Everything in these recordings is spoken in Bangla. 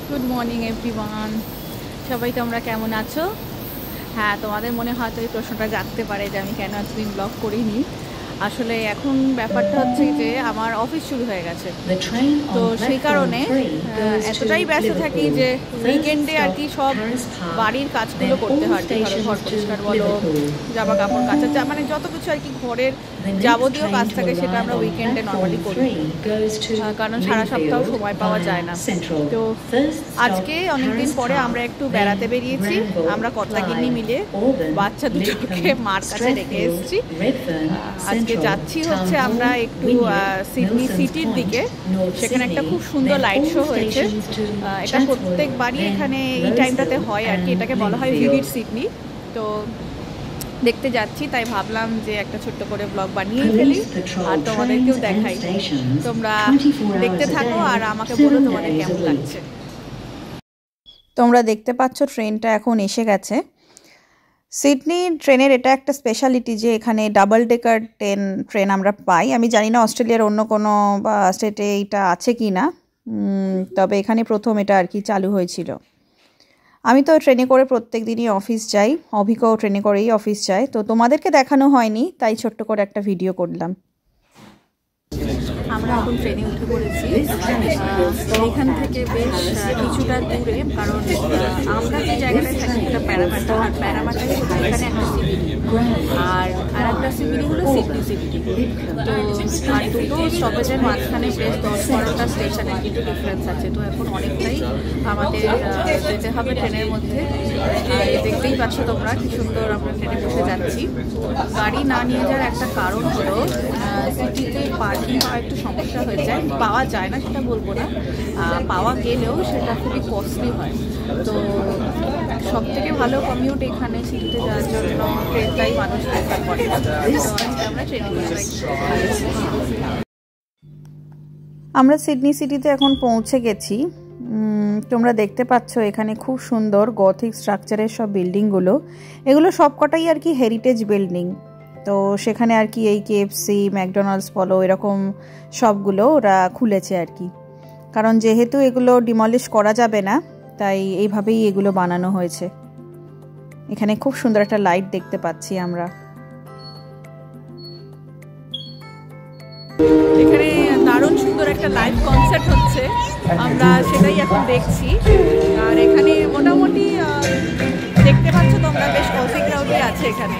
গুড মর্নিং এভরিওয়ান, সবাই তোমরা কেমন আছো? হ্যাঁ, তোমাদের মনে হয়তো এই প্রশ্নটা জাগতে পারে যে আমি কেন এতদিন ব্লগ করিনি। আসলে এখন ব্যাপারটা হচ্ছে যে আমার অফিস শুরু হয়ে গেছে, তো সেই কারণে এতটাই ব্যস্ত থাকি যে উইকেন্ডে আর কি সব বাড়ির কাজগুলো করতে হয়। ধরো ঘর পরিষ্কার বলো, জামা কাপড় কাচা, মানে যত কিছু আর কি ঘরের যাবতীয় কাজ থাকে সেটা আমরা উইকেন্ডে নর্মালি করি, কারণ সারা সপ্তাহ সময় পাওয়া যায় না। তো আজকে অনেকদিন পরে আমরা একটু বেড়াতে বেরিয়েছি, আমরা কতলাগিন্নি মিলে বাচ্চা দুটোকে মার কাছে রেখে এসেছি। আজকে যাচ্ছি হচ্ছে আমরা একটু সিডনি সিটির দিকে, সেখানে একটা খুব সুন্দর লাইট শো হয়েছে। এটা প্রত্যেকবারই এখানে এই টাইমটাতে হয় আর কি, এটাকে বলা হয় ভিভিড সিডনি। তো দেখতে যাচ্ছি, তাই ভাবলাম যে একটা ছোট্ট করে ব্লগ বানিয়ে ফেলি আর তোমাদেরকেও দেখাই। তোমরা দেখতে থাকো আর আমাকে বলো তোমাদের কেমন লাগছে। তোমরা দেখতে পাচ্ছ ট্রেনটা এখন এসে গেছে। সিডনি ট্রেনের এটা একটা স্পেশালিটি যে এখানে ডাবল ডেকার ট্রেন আমরা পাই। আমি জানি না অস্ট্রেলিয়ার অন্য কোনো বা স্টেটে এইটা আছে কি না, তবে এখানে প্রথম এটা আর কি চালু হয়েছিল। আমি তো ট্রেনে করে প্রত্যেক দিনই অফিস যাই, অভিকেও ট্রেনে করেই অফিস যায়, তো তোমাদেরকে দেখানো হয়নি, তাই ছোট্ট করে একটা ভিডিও করলাম। আমরা এখন ট্রেনে উঠে পড়েছি, এখান থেকে বেশ কিছুটা দূরে, কারণ আমরা যে জায়গাটায় থাকি সেটা প্যারামাটা, আর প্যারামাটা এখানে একটা সিবিডি, আর একটা সিবিডি হলো সিডনি সিবিডি। তো আর দুটো স্টপেজের মাঝখানে বেশ 10-12টা স্টেশনের কিন্তু ডিফারেন্স আছে। তো এখন অনেকটাই আমাদের যেতে হবে ট্রেনের মধ্যে। দেখতেই পাচ্ছ তোমরা কি সুন্দর আমরা ট্রেনে বসে যাচ্ছি। গাড়ি না নিয়ে যাওয়ার একটা কারণ হলো সিটিতে পার্কিং পাওয়া একটু সমস্যা হয়ে যায়, পাওয়া যায় না সেটা বলবো না, পাওয়া গেলেও সেটা খুবই কস্টলি হয়। তো সব থেকে ভালো কমিউট এখানে সিটিতে যাওয়ার জন্য ট্রেনটাই মানুষ প্রেফার করে। আমরা ট্রেনে আমরা সিডনি সিটিতে এখন পৌঁছে গেছি। তোমরা দেখতে পাচ্ছ এখানে খুব সুন্দর গথিক স্ট্রাকচারের সব বিল্ডিংগুলো, এগুলো সবকটাই আর কি হেরিটেজ বিল্ডিং। তো সেখানে আর কি এই কেএফসি, ম্যাকডোনাল্ডস বলো, এরকম সবগুলো ওরা খুলেছে আর কি, কারণ যেহেতু এগুলো ডিমলিশ করা যাবে না তাই এইভাবেই এগুলো বানানো হয়েছে। এখানে খুব সুন্দর একটা লাইট দেখতে পাচ্ছি আমরা। এখানে দারুণ সুন্দর একটা লাইভ কনসার্ট হচ্ছে, আমরা সেটাই এখন দেখছি। আর এখানে মোটামুটি দেখতে পাচ্ছ তোমরা বেশ কফি ক্রাউডই আছে এখানে।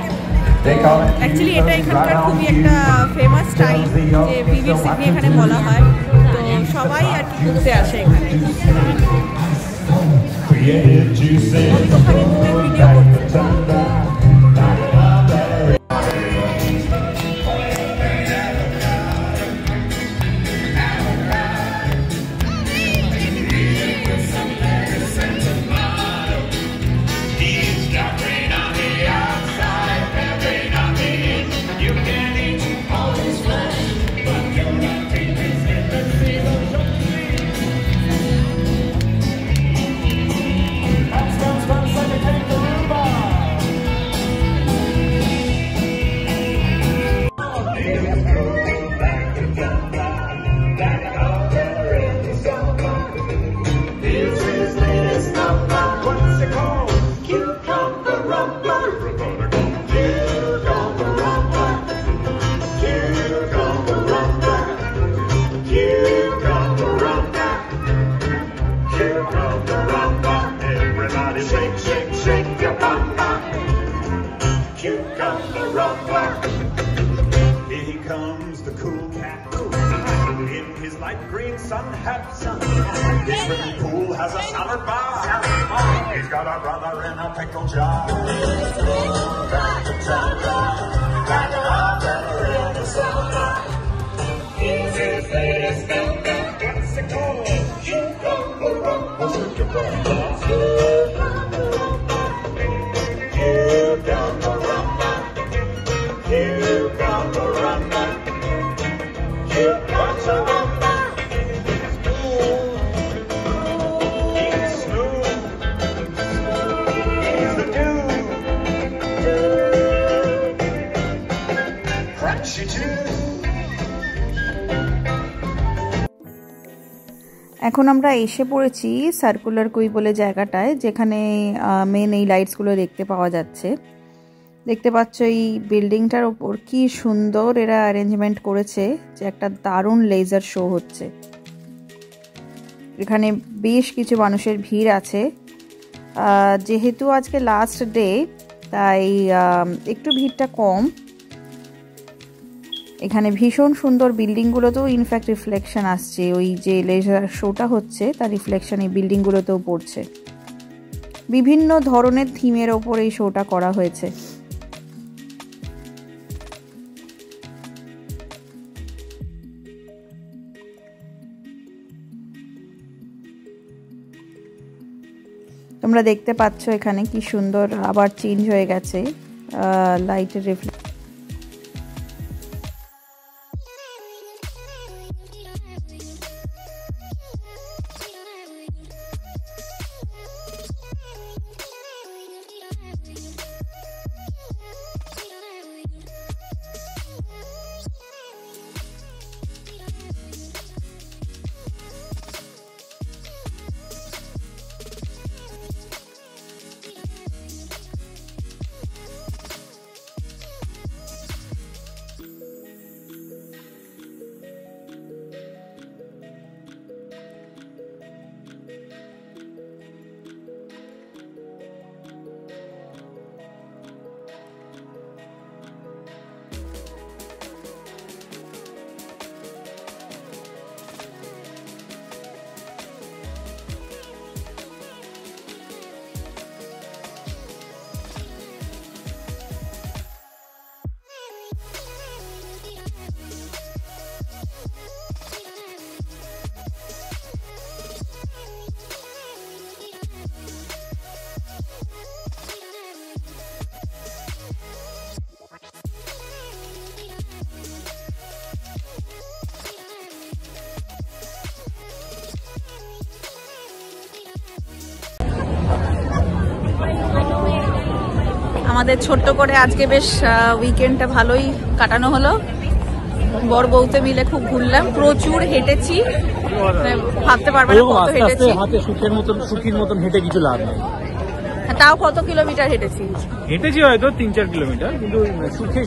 অ্যাকচুয়ালি এটা এখানকার খুবই একটা ফেমাস টাইম যে ভিভিড সিডনি এখানে বলা হয়, তো সবাই আর কি ঘুরতে আসে এখানে। ওখানে ভিডিও করতে sun hat. This swimming pool has a salad bar. He's got a brother in a pickle jar. He's his latest number. What's it called? Cucumber Rumba. Cucumber Rumba. Cucumber Rumba. Cucumber Rumba. Cucumber Rumba. এখন আমরা এসে পড়েছি সার্কুলার কুই বলে জায়গাটায়, যেখানে মেন এই লাইটসগুলো দেখতে পাওয়া যাচ্ছে। দেখতে পাচ্ছ এই বিল্ডিংটার ওপর কি সুন্দর এরা অ্যারেঞ্জমেন্ট করেছে, যে একটা দারুণ লেজার শো হচ্ছে। এখানে বেশ কিছু মানুষের ভিড় আছে। যেহেতু আজকে লাস্ট ডে, তাই একটু ভিড়টা কম। এখানে ভীষণ সুন্দর বিল্ডিংগুলোতেও ইনফ্যাক্ট রিফ্লেকশন আসছে, ওই যে লেজার শোটা হচ্ছে তার রিফ্লেকশন এই বিল্ডিংগুলোতেও পড়ছে। বিভিন্ন ধরনের থিমের ওপর এই শোটা করা হয়েছে। তোমরা দেখতে পাচ্ছ এখানে কি সুন্দর আবার চেঞ্জ হয়ে গেছে লাইটের রিফ্লেকশন। আমাদের ছোট্ট করে আজকে বেশ উইকেন্ডটা ভালোই কাটানো হলো। বর বউতে মিলে খুব ঘুরলাম, প্রচুর হেঁটেছি, ভাবতে পারবে না কত হেঁটেছি। হাতে সুখের মতন হেঁটে কিছু লাভ নেই। তাও কত কিলোমিটার হেঁটেছি? হেঁটেছি হয়তো 3-4 কিলোমিটার, কিন্তু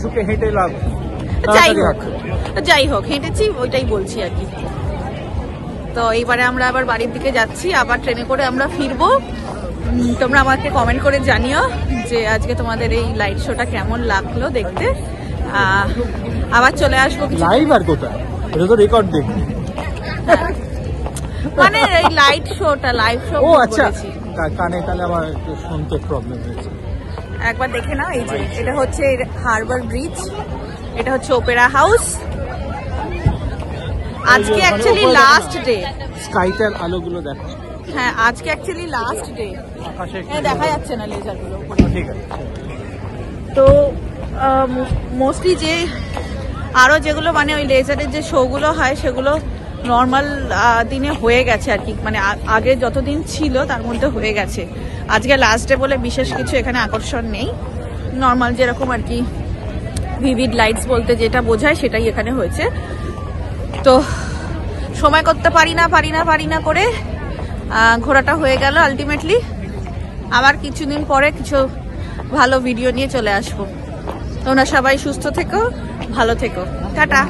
সুখে হেঁটে লাভ। যাই হোক হেঁটেছি, ওইটাই বলছি আর কি। তো এইবারে আমরা আবার বাড়ির দিকে যাচ্ছি, আবার ট্রেনে করে আমরা ফিরবো। তোমরা আমাকে কমেন্ট করে জানিও যে আজকে তোমাদের এই লাইট শোটা কেমন লাগলো দেখতে। আবার চলে আসবো লাইভ। আর কোথায়, এটা তো রেকর্ড দেখি, মানে এই লাইট শোটা, লাইভ শো। ও আচ্ছা, কানে তাহলে আমার একটু শুনতে প্রবলেম হয়েছে। একবার দেখে নাও। এই যে এটা হচ্ছে হারবার ব্রিজ, এটা হচ্ছে ওপেরা হাউস। আজকে অ্যাকচুয়ালি লাস্ট ডে। স্কাইটার আলোগুলো দেখো। হ্যাঁ, আজকে অ্যাকচুয়ালি লাস্ট ডে। দেখা যাচ্ছে না লেজারগুলো। ঠিক আছে। তো মোস্টলি যে আরো যেগুলো মানে ওই লেজারের যে শোগুলো হয় সেগুলো নর্মাল দিনে হয়ে গেছে আর কি, মানে আগে যতদিন ছিল তার মধ্যে হয়ে গেছে। আজকে লাস্ট ডে বলে বিশেষ কিছু এখানে আকর্ষণ নেই, নর্মাল যেরকম আর কি ভিভিড লাইটস বলতে যেটা বোঝায় সেটাই এখানে হয়েছে। তো সময় করতে পারি না করে ঘোরাটা হয়ে গেল আলটিমেটলি। আবার কিছুদিন পরে কিছু ভালো ভিডিও নিয়ে চলে আসবো। তোমরা সবাই সুস্থ থেকো, ভালো থেকো, টাটা।